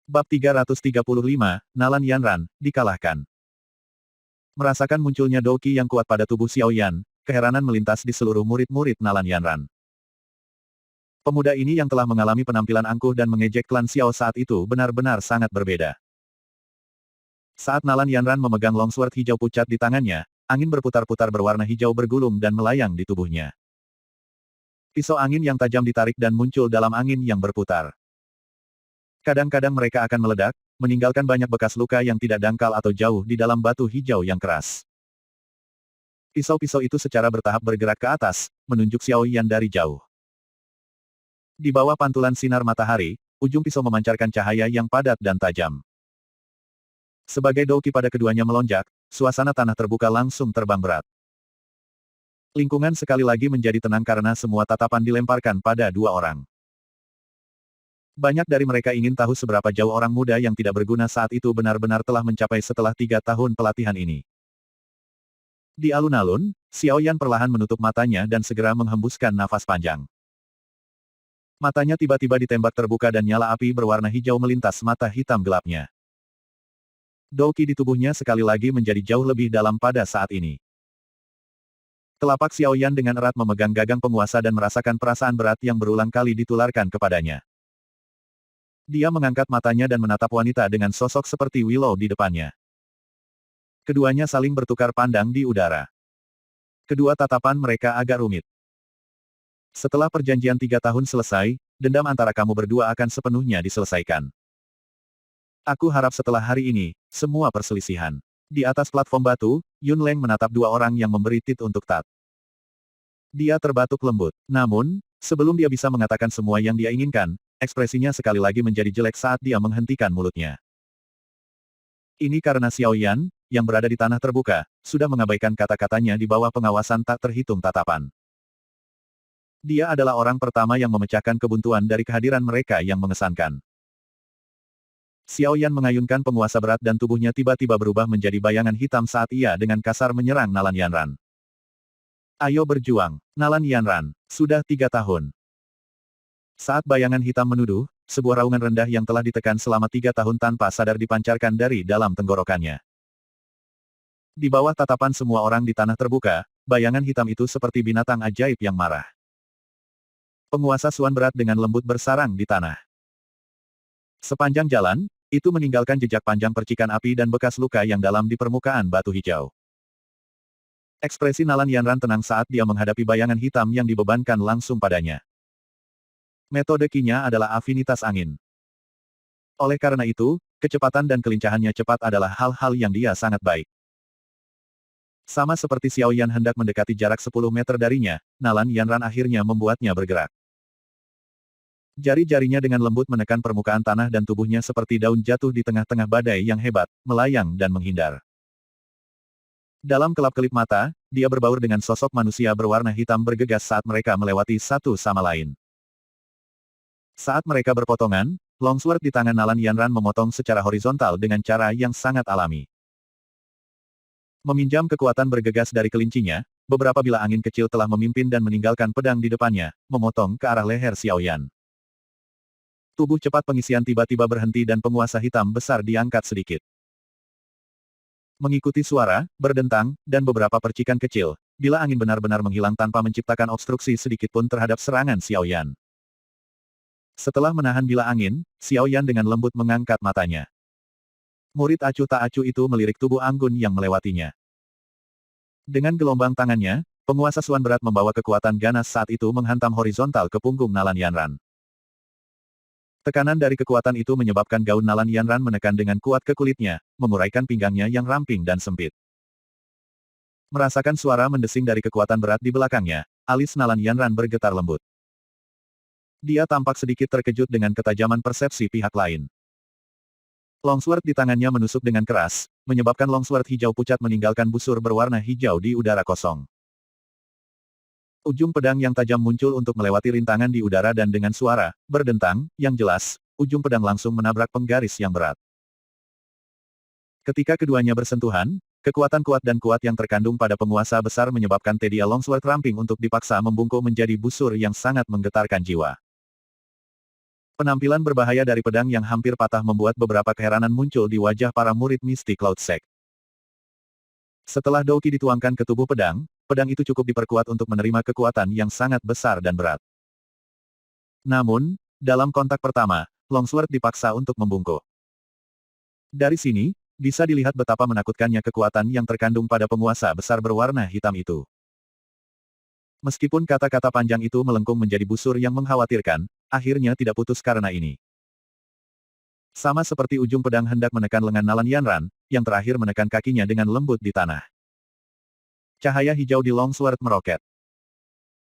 Bab 335, Nalan Yanran, dikalahkan. Merasakan munculnya Douqi yang kuat pada tubuh Xiao Yan, keheranan melintas di seluruh murid-murid Nalan Yanran. Pemuda ini yang telah mengalami penampilan angkuh dan mengejek klan Xiao saat itu benar-benar sangat berbeda. Saat Nalan Yanran memegang longsword hijau pucat di tangannya, angin berputar-putar berwarna hijau bergulung dan melayang di tubuhnya. Pisau angin yang tajam ditarik dan muncul dalam angin yang berputar. Kadang-kadang mereka akan meledak, meninggalkan banyak bekas luka yang tidak dangkal atau jauh di dalam batu hijau yang keras. Pisau-pisau itu secara bertahap bergerak ke atas, menunjuk Xiao Yan dari jauh. Di bawah pantulan sinar matahari, ujung pisau memancarkan cahaya yang padat dan tajam. Sebagai Douqi pada keduanya melonjak, suasana tanah terbuka langsung terbang berat. Lingkungan sekali lagi menjadi tenang karena semua tatapan dilemparkan pada dua orang. Banyak dari mereka ingin tahu seberapa jauh orang muda yang tidak berguna saat itu benar-benar telah mencapai setelah 3 tahun pelatihan ini. Di alun-alun, Xiao Yan perlahan menutup matanya dan segera menghembuskan nafas panjang. Matanya tiba-tiba ditembak terbuka dan nyala api berwarna hijau melintas mata hitam gelapnya. Douqi di tubuhnya sekali lagi menjadi jauh lebih dalam pada saat ini. Telapak Xiao Yan dengan erat memegang gagang penguasa dan merasakan perasaan berat yang berulang kali ditularkan kepadanya. Dia mengangkat matanya dan menatap wanita dengan sosok seperti Willow di depannya. Keduanya saling bertukar pandang di udara. Kedua tatapan mereka agak rumit. Setelah perjanjian 3 tahun selesai, dendam antara kamu berdua akan sepenuhnya diselesaikan. Aku harap setelah hari ini, semua perselisihan. Di atas platform batu, Yun Leng menatap dua orang yang memberi tit untuk Tat. Dia terbatuk lembut. Namun, sebelum dia bisa mengatakan semua yang dia inginkan, ekspresinya sekali lagi menjadi jelek saat dia menghentikan mulutnya. Ini karena Xiao Yan, yang berada di tanah terbuka, sudah mengabaikan kata-katanya di bawah pengawasan tak terhitung tatapan. Dia adalah orang pertama yang memecahkan kebuntuan dari kehadiran mereka yang mengesankan. Xiao Yan mengayunkan penguasa berat dan tubuhnya tiba-tiba berubah menjadi bayangan hitam saat ia dengan kasar menyerang Nalan Yanran. Ayo berjuang, Nalan Yanran, sudah 3 tahun. Saat bayangan hitam menuduh, sebuah raungan rendah yang telah ditekan selama 3 tahun tanpa sadar dipancarkan dari dalam tenggorokannya. Di bawah tatapan semua orang di tanah terbuka, bayangan hitam itu seperti binatang ajaib yang marah. Penguasa Suan berat dengan lembut bersarang di tanah. Sepanjang jalan, itu meninggalkan jejak panjang percikan api dan bekas luka yang dalam di permukaan batu hijau. Ekspresi Nalan Yanran tenang saat dia menghadapi bayangan hitam yang dibebankan langsung padanya. Metode Qi-nya adalah afinitas angin. Oleh karena itu, kecepatan dan kelincahannya cepat adalah hal-hal yang dia sangat baik. Sama seperti Xiao Yan hendak mendekati jarak 10 meter darinya, Nalan Yanran akhirnya membuatnya bergerak. Jari-jarinya dengan lembut menekan permukaan tanah dan tubuhnya seperti daun jatuh di tengah-tengah badai yang hebat, melayang dan menghindar. Dalam kelap-kelip mata, dia berbaur dengan sosok manusia berwarna hitam bergegas saat mereka melewati satu sama lain. Saat mereka berpotongan, longsword di tangan Nalan Yanran memotong secara horizontal dengan cara yang sangat alami. Meminjam kekuatan bergegas dari kelincinya, beberapa bilah angin kecil telah memimpin dan meninggalkan pedang di depannya, memotong ke arah leher Xiao Yan. Tubuh cepat pengisian tiba-tiba berhenti dan penguasa hitam besar diangkat sedikit. Mengikuti suara, berdentang, dan beberapa percikan kecil, bilah angin benar-benar menghilang tanpa menciptakan obstruksi sedikitpun terhadap serangan Xiao Yan. Setelah menahan bilah angin, Xiao Yan dengan lembut mengangkat matanya. Murid acuh tak acuh itu melirik tubuh anggun yang melewatinya. Dengan gelombang tangannya, penguasa Suan berat membawa kekuatan ganas saat itu menghantam horizontal ke punggung Nalan Yanran. Tekanan dari kekuatan itu menyebabkan gaun Nalan Yanran menekan dengan kuat ke kulitnya, menguraikan pinggangnya yang ramping dan sempit. Merasakan suara mendesing dari kekuatan berat di belakangnya, alis Nalan Yanran bergetar lembut. Dia tampak sedikit terkejut dengan ketajaman persepsi pihak lain. Longsword di tangannya menusuk dengan keras, menyebabkan longsword hijau pucat meninggalkan busur berwarna hijau di udara kosong. Ujung pedang yang tajam muncul untuk melewati rintangan di udara dan dengan suara, berdentang, yang jelas, ujung pedang langsung menabrak penggaris yang berat. Ketika keduanya bersentuhan, kekuatan kuat dan kuat yang terkandung pada penguasa besar menyebabkan Tedia Longsword ramping untuk dipaksa membungkuk menjadi busur yang sangat menggetarkan jiwa. Penampilan berbahaya dari pedang yang hampir patah membuat beberapa keheranan muncul di wajah para murid mistik Cloud Sect. Setelah Douki dituangkan ke tubuh pedang, pedang itu cukup diperkuat untuk menerima kekuatan yang sangat besar dan berat. Namun, dalam kontak pertama, Longsword dipaksa untuk membungkuk. Dari sini, bisa dilihat betapa menakutkannya kekuatan yang terkandung pada penguasa besar berwarna hitam itu. Meskipun kata-kata panjang itu melengkung menjadi busur yang mengkhawatirkan, akhirnya tidak putus karena ini. Sama seperti ujung pedang hendak menekan lengan Nalan Yanran, yang terakhir menekan kakinya dengan lembut di tanah. Cahaya hijau di Longsword meroket.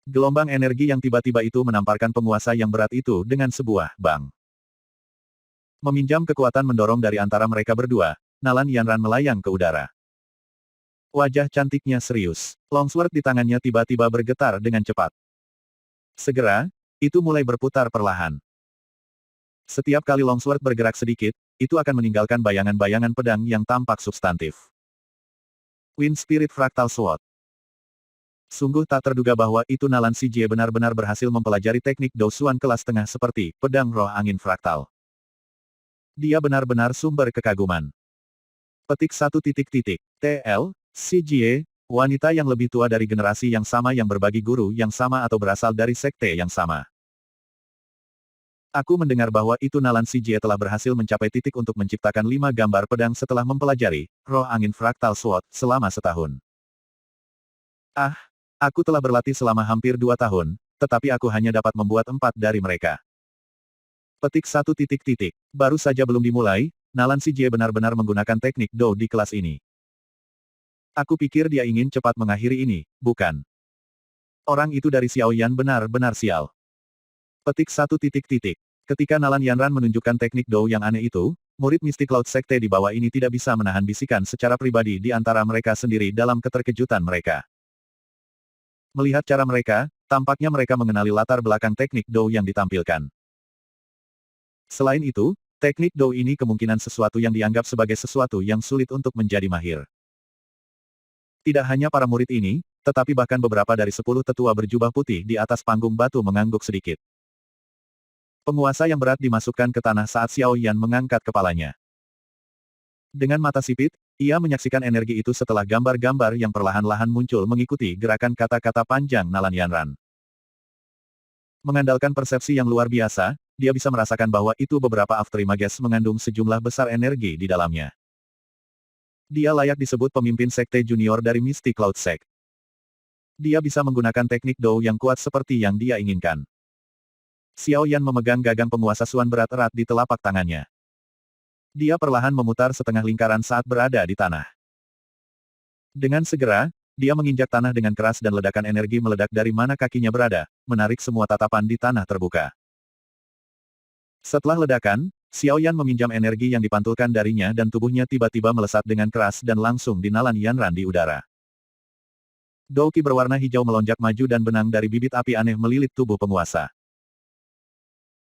Gelombang energi yang tiba-tiba itu menamparkan penguasa yang berat itu dengan sebuah bang. Meminjam kekuatan mendorong dari antara mereka berdua, Nalan Yanran melayang ke udara. Wajah cantiknya serius. Longsword di tangannya tiba-tiba bergetar dengan cepat. Segera, itu mulai berputar perlahan. Setiap kali Longsword bergerak sedikit, itu akan meninggalkan bayangan-bayangan pedang yang tampak substantif. Wind Spirit Fractal Sword. Sungguh tak terduga bahwa itu Nalan Si Jie benar-benar berhasil mempelajari teknik Dousuan kelas tengah seperti pedang roh angin fraktal. Dia benar-benar sumber kekaguman. Petik 1. TL, Si Jie, wanita yang lebih tua dari generasi yang sama yang berbagi guru yang sama atau berasal dari sekte yang sama. Aku mendengar bahwa itu Nalan Si Jie telah berhasil mencapai titik untuk menciptakan 5 gambar pedang setelah mempelajari roh angin fraktal sword selama setahun. Ah, aku telah berlatih selama hampir 2 tahun, tetapi aku hanya dapat membuat 4 dari mereka. Petik 1. Baru saja belum dimulai, Nalan Si Jie benar-benar menggunakan teknik Dou di kelas ini. Aku pikir dia ingin cepat mengakhiri ini, bukan? Orang itu dari Xiaoyan benar-benar sial. Petik 1. Ketika Nalan Yanran menunjukkan teknik Dou yang aneh itu, murid mistik Cloud Sekte di bawah ini tidak bisa menahan bisikan secara pribadi di antara mereka sendiri dalam keterkejutan mereka. Melihat cara mereka, tampaknya mereka mengenali latar belakang teknik Dou yang ditampilkan. Selain itu, teknik Dou ini kemungkinan sesuatu yang dianggap sebagai sesuatu yang sulit untuk menjadi mahir. Tidak hanya para murid ini, tetapi bahkan beberapa dari 10 tetua berjubah putih di atas panggung batu mengangguk sedikit. Penguasa yang berat dimasukkan ke tanah saat Xiao Yan mengangkat kepalanya. Dengan mata sipit, ia menyaksikan energi itu setelah gambar-gambar yang perlahan-lahan muncul mengikuti gerakan kata-kata panjang Nalan Yanran. Mengandalkan persepsi yang luar biasa, dia bisa merasakan bahwa itu beberapa Afterimages mengandung sejumlah besar energi di dalamnya. Dia layak disebut pemimpin sekte junior dari Mystic Cloud Sect. Dia bisa menggunakan teknik Dou yang kuat seperti yang dia inginkan. Xiao Yan memegang gagang penguasa Suan berat erat di telapak tangannya. Dia perlahan memutar setengah lingkaran saat berada di tanah. Dengan segera, dia menginjak tanah dengan keras dan ledakan energi meledak dari mana kakinya berada, menarik semua tatapan di tanah terbuka. Setelah ledakan, Xiao Yan meminjam energi yang dipantulkan darinya dan tubuhnya tiba-tiba melesat dengan keras dan langsung di Nalan Yanran di udara. Douki berwarna hijau melonjak maju dan benang dari bibit api aneh melilit tubuh penguasa.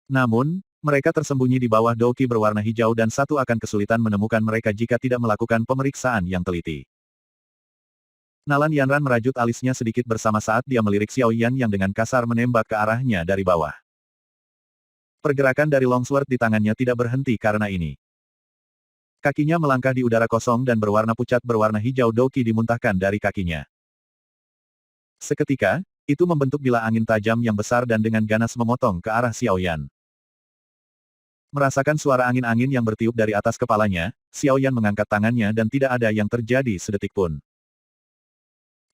Namun, mereka tersembunyi di bawah Douki berwarna hijau dan satu akan kesulitan menemukan mereka jika tidak melakukan pemeriksaan yang teliti. Nalan Yanran merajut alisnya sedikit bersama saat dia melirik Xiao Yan yang dengan kasar menembak ke arahnya dari bawah. Pergerakan dari Longsword di tangannya tidak berhenti karena ini. Kakinya melangkah di udara kosong dan berwarna pucat berwarna hijau Douki dimuntahkan dari kakinya. Seketika, itu membentuk bilah angin tajam yang besar dan dengan ganas memotong ke arah Xiao Yan. Merasakan suara angin-angin yang bertiup dari atas kepalanya, Xiao Yan mengangkat tangannya dan tidak ada yang terjadi sedetik pun.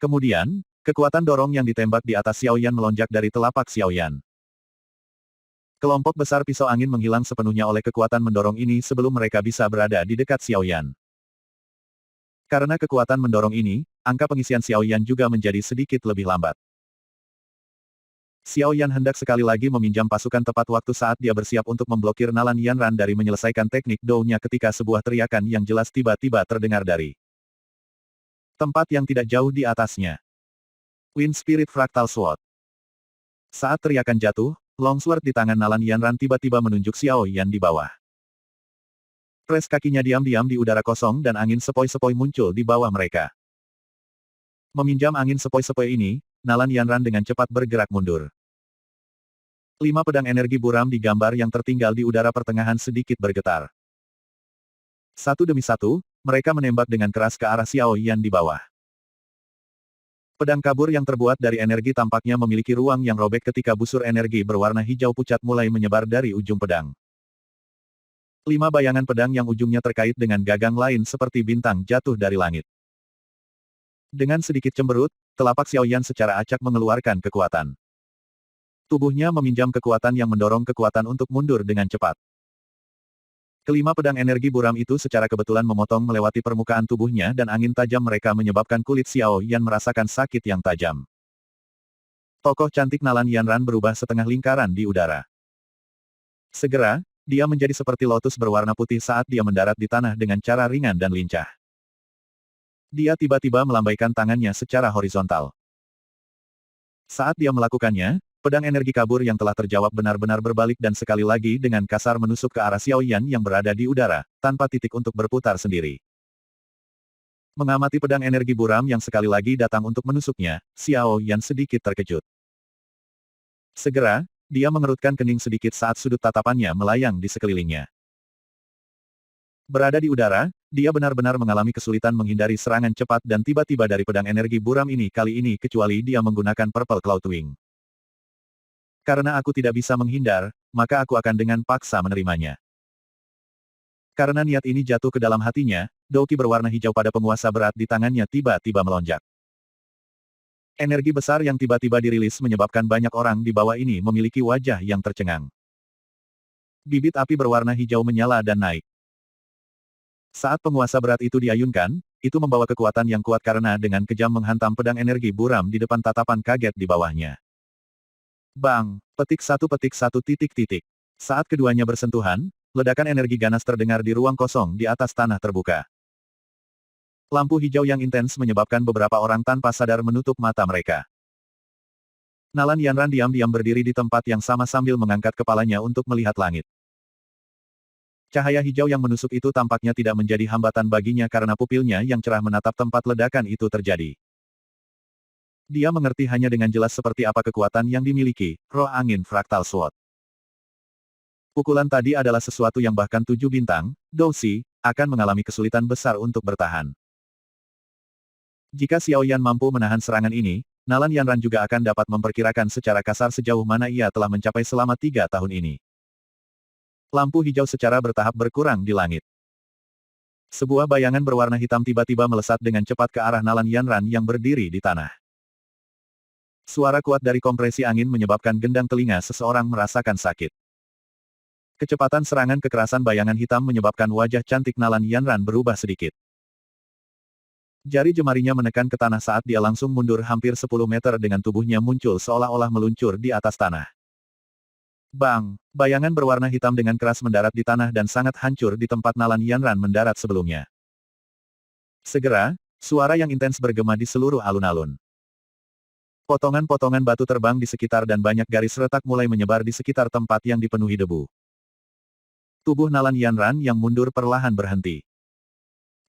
Kemudian, kekuatan dorong yang ditembak di atas Xiao Yan melonjak dari telapak Xiao Yan. Kelompok besar pisau angin menghilang sepenuhnya oleh kekuatan mendorong ini sebelum mereka bisa berada di dekat Xiao Yan. Karena kekuatan mendorong ini, angka pengisian Xiao Yan juga menjadi sedikit lebih lambat. Xiao Yan hendak sekali lagi meminjam pasukan tepat waktu saat dia bersiap untuk memblokir Nalan Yanran dari menyelesaikan teknik Dou-nya ketika sebuah teriakan yang jelas tiba-tiba terdengar dari tempat yang tidak jauh di atasnya. Wind Spirit Fractal Sword. Saat teriakan jatuh, Longsword di tangan Nalan Yanran tiba-tiba menunjuk Xiao Yan di bawah. Pres kakinya diam-diam di udara kosong dan angin sepoi-sepoi muncul di bawah mereka. Meminjam angin sepoi-sepoi ini, Nalan Yanran dengan cepat bergerak mundur. 5 pedang energi buram di gambar yang tertinggal di udara pertengahan sedikit bergetar. Satu demi satu, mereka menembak dengan keras ke arah Xiao Yan di bawah. Pedang kabur yang terbuat dari energi tampaknya memiliki ruang yang robek ketika busur energi berwarna hijau pucat mulai menyebar dari ujung pedang. 5 bayangan pedang yang ujungnya terkait dengan gagang lain seperti bintang jatuh dari langit. Dengan sedikit cemberut, telapak Xiao Yan secara acak mengeluarkan kekuatan. Tubuhnya meminjam kekuatan yang mendorong kekuatan untuk mundur dengan cepat. Kelima pedang energi buram itu secara kebetulan memotong melewati permukaan tubuhnya dan angin tajam mereka menyebabkan kulit Xiao Yan merasakan sakit yang tajam. Tokoh cantik Nalan Yanran berubah setengah lingkaran di udara. Segera, dia menjadi seperti lotus berwarna putih saat dia mendarat di tanah dengan cara ringan dan lincah. Dia tiba-tiba melambaikan tangannya secara horizontal. Saat dia melakukannya, pedang energi kabur yang telah terjawab benar-benar berbalik dan sekali lagi dengan kasar menusuk ke arah Xiao Yan yang berada di udara, tanpa titik untuk berputar sendiri. Mengamati pedang energi buram yang sekali lagi datang untuk menusuknya, Xiao Yan sedikit terkejut. Segera, dia mengerutkan kening sedikit saat sudut tatapannya melayang di sekelilingnya. Berada di udara, dia benar-benar mengalami kesulitan menghindari serangan cepat dan tiba-tiba dari pedang energi buram ini kali ini kecuali dia menggunakan Purple Cloud Wing. Karena aku tidak bisa menghindar, maka aku akan dengan paksa menerimanya. Karena niat ini jatuh ke dalam hatinya, Douki berwarna hijau pada penguasa berat di tangannya tiba-tiba melonjak. Energi besar yang tiba-tiba dirilis menyebabkan banyak orang di bawah ini memiliki wajah yang tercengang. Bibit api berwarna hijau menyala dan naik. Saat penguasa berat itu diayunkan, itu membawa kekuatan yang kuat karena dengan kejam menghantam pedang energi buram di depan tatapan kaget di bawahnya. Bang! Petik satu titik titik. Saat keduanya bersentuhan, ledakan energi ganas terdengar di ruang kosong di atas tanah terbuka. Lampu hijau yang intens menyebabkan beberapa orang tanpa sadar menutup mata mereka. Nalan Yanran diam-diam berdiri di tempat yang sama sambil mengangkat kepalanya untuk melihat langit. Cahaya hijau yang menusuk itu tampaknya tidak menjadi hambatan baginya karena pupilnya yang cerah menatap tempat ledakan itu terjadi. Dia mengerti hanya dengan jelas seperti apa kekuatan yang dimiliki, roh angin Fractal Sword. Pukulan tadi adalah sesuatu yang bahkan 7 bintang, Dousi, akan mengalami kesulitan besar untuk bertahan. Jika Xiao Yan mampu menahan serangan ini, Nalan Yanran juga akan dapat memperkirakan secara kasar sejauh mana ia telah mencapai selama 3 tahun ini. Lampu hijau secara bertahap berkurang di langit. Sebuah bayangan berwarna hitam tiba-tiba melesat dengan cepat ke arah Nalan Yanran yang berdiri di tanah. Suara kuat dari kompresi angin menyebabkan gendang telinga seseorang merasakan sakit. Kecepatan serangan kekerasan bayangan hitam menyebabkan wajah cantik Nalan Yanran berubah sedikit. Jari jemarinya menekan ke tanah saat dia langsung mundur hampir 10 meter dengan tubuhnya muncul seolah-olah meluncur di atas tanah. Bang! Bayangan berwarna hitam dengan keras mendarat di tanah dan sangat hancur di tempat Nalan Yanran mendarat sebelumnya. Segera, suara yang intens bergema di seluruh alun-alun. Potongan-potongan batu terbang di sekitar dan banyak garis retak mulai menyebar di sekitar tempat yang dipenuhi debu. Tubuh Nalan Yanran yang mundur perlahan berhenti.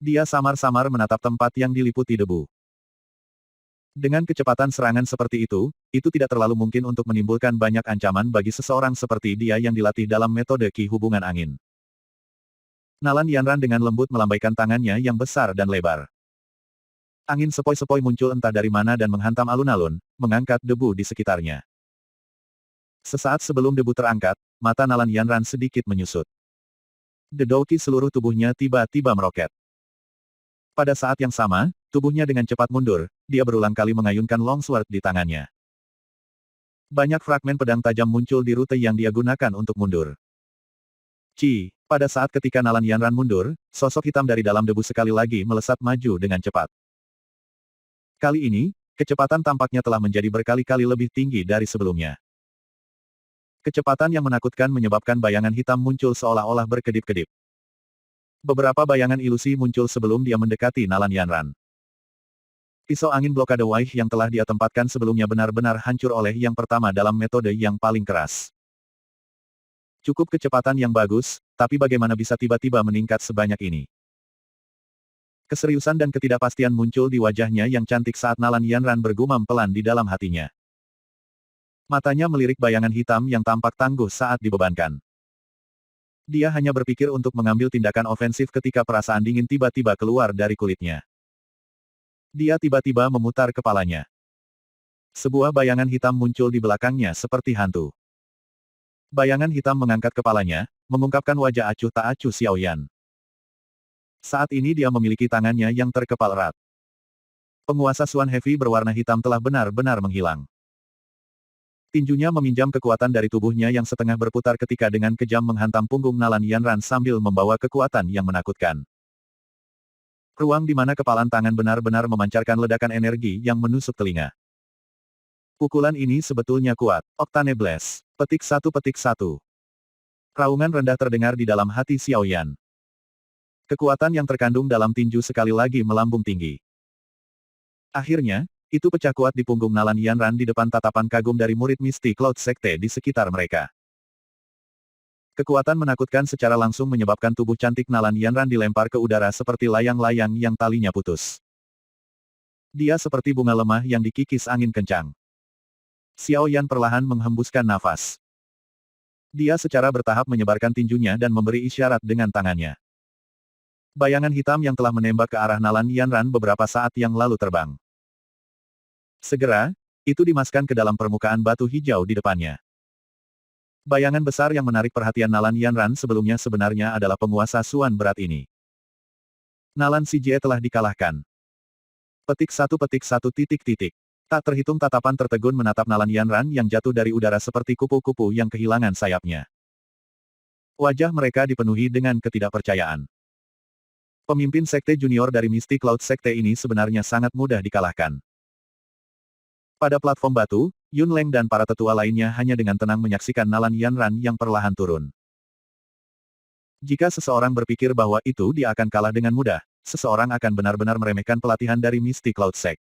Dia samar-samar menatap tempat yang diliputi debu. Dengan kecepatan serangan seperti itu tidak terlalu mungkin untuk menimbulkan banyak ancaman bagi seseorang seperti dia yang dilatih dalam metode Ki hubungan angin. Nalan Yanran dengan lembut melambaikan tangannya yang besar dan lebar. Angin sepoi-sepoi muncul entah dari mana dan menghantam alun-alun, mengangkat debu di sekitarnya. Sesaat sebelum debu terangkat, mata Nalan Yanran sedikit menyusut. Dedouki seluruh tubuhnya tiba-tiba meroket. Pada saat yang sama, tubuhnya dengan cepat mundur, dia berulang kali mengayunkan longsword di tangannya. Banyak fragmen pedang tajam muncul di rute yang dia gunakan untuk mundur. Pada saat ketika Nalan Yanran mundur, sosok hitam dari dalam debu sekali lagi melesat maju dengan cepat. Kali ini, kecepatan tampaknya telah menjadi berkali-kali lebih tinggi dari sebelumnya. Kecepatan yang menakutkan menyebabkan bayangan hitam muncul seolah-olah berkedip-kedip. Beberapa bayangan ilusi muncul sebelum dia mendekati Nalan Yanran. Pisau angin blokade Waih yang telah dia tempatkan sebelumnya benar-benar hancur oleh yang pertama dalam metode yang paling keras. Cukup kecepatan yang bagus, tapi bagaimana bisa tiba-tiba meningkat sebanyak ini? Keseriusan dan ketidakpastian muncul di wajahnya yang cantik saat Nalan Yanran bergumam pelan di dalam hatinya. Matanya melirik bayangan hitam yang tampak tangguh saat dibebankan. Dia hanya berpikir untuk mengambil tindakan ofensif ketika perasaan dingin tiba-tiba keluar dari kulitnya. Dia tiba-tiba memutar kepalanya. Sebuah bayangan hitam muncul di belakangnya seperti hantu. Bayangan hitam mengangkat kepalanya, mengungkapkan wajah acuh tak acuh Xiao Yan. Saat ini dia memiliki tangannya yang terkepal erat. Penguasa Suan Heavy berwarna hitam telah benar-benar menghilang. Tinjunya meminjam kekuatan dari tubuhnya yang setengah berputar ketika dengan kejam menghantam punggung Nalan Yanran sambil membawa kekuatan yang menakutkan. Ruang di mana kepalan tangan benar-benar memancarkan ledakan energi yang menusuk telinga. Pukulan ini sebetulnya kuat. Octane Blast. Petik 1. Raungan rendah terdengar di dalam hati Xiao Yan. Kekuatan yang terkandung dalam tinju sekali lagi melambung tinggi. Akhirnya, itu pecah kuat di punggung Nalan Yanran di depan tatapan kagum dari murid Misty Cloud Sekte di sekitar mereka. Kekuatan menakutkan secara langsung menyebabkan tubuh cantik Nalan Yanran dilempar ke udara seperti layang-layang yang talinya putus. Dia seperti bunga lemah yang dikikis angin kencang. Xiao Yan perlahan menghembuskan nafas. Dia secara bertahap menyebarkan tinjunya dan memberi isyarat dengan tangannya. Bayangan hitam yang telah menembak ke arah Nalan Yanran beberapa saat yang lalu terbang. Segera, itu dimasukkan ke dalam permukaan batu hijau di depannya. Bayangan besar yang menarik perhatian Nalan Yanran sebelumnya sebenarnya adalah penguasa Suan berat ini. Nalan Sijie telah dikalahkan. Petik 1. Tak terhitung tatapan tertegun menatap Nalan Yanran yang jatuh dari udara seperti kupu-kupu yang kehilangan sayapnya. Wajah mereka dipenuhi dengan ketidakpercayaan. Pemimpin sekte junior dari Misty Cloud Sekte ini sebenarnya sangat mudah dikalahkan. Pada platform batu, Yun Leng dan para tetua lainnya hanya dengan tenang menyaksikan Nalan Yanran yang perlahan turun. Jika seseorang berpikir bahwa itu dia akan kalah dengan mudah, seseorang akan benar-benar meremehkan pelatihan dari Misty Cloud Sect.